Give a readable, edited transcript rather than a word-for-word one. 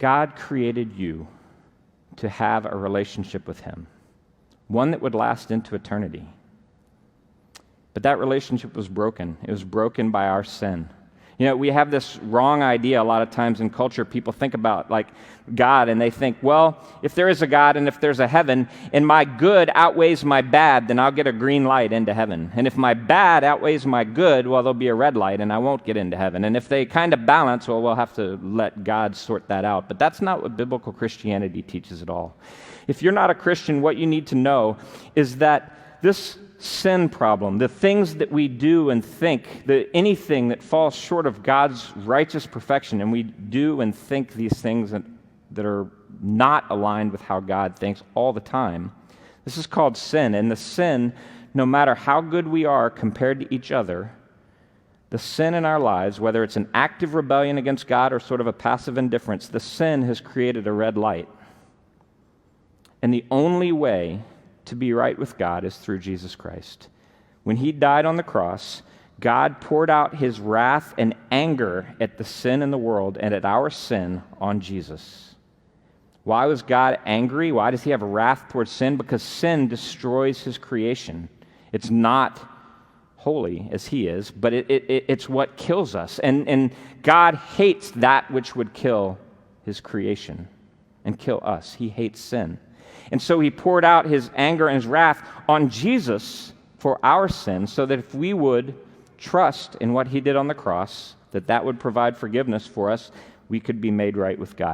God created you to have a relationship with him, one that would last into eternity. But that relationship was broken. It was broken by our sin. You know, we have this wrong idea a lot of times in culture. People think about like God and they think, well, if there is a God and if there's a heaven and my good outweighs my bad, then I'll get a green light into heaven. And if my bad outweighs my good, well, there'll be a red light and I won't get into heaven. And if they kind of balance, well, we'll have to let God sort that out. But that's not what biblical Christianity teaches at all. If you're not a Christian, what you need to know is that this sin problem, the things that we do and think, anything that falls short of God's righteous perfection, and we do and think these things that are not aligned with how God thinks all the time, this is called sin. And the sin, no matter how good we are compared to each other, the sin in our lives, whether it's an active rebellion against God or sort of a passive indifference, the sin has created a red light. And the only way to be right with God is through Jesus Christ. When he died on the cross, God poured out his wrath and anger at the sin in the world and at our sin on Jesus. Why was God angry? Why does he have wrath towards sin? Because sin destroys his creation. It's not holy as he is, but it's what kills us. And God hates that which would kill his creation and kill us. He hates sin. And so he poured out his anger and his wrath on Jesus for our sins, so that if we would trust in what he did on the cross, that would provide forgiveness for us, we could be made right with God.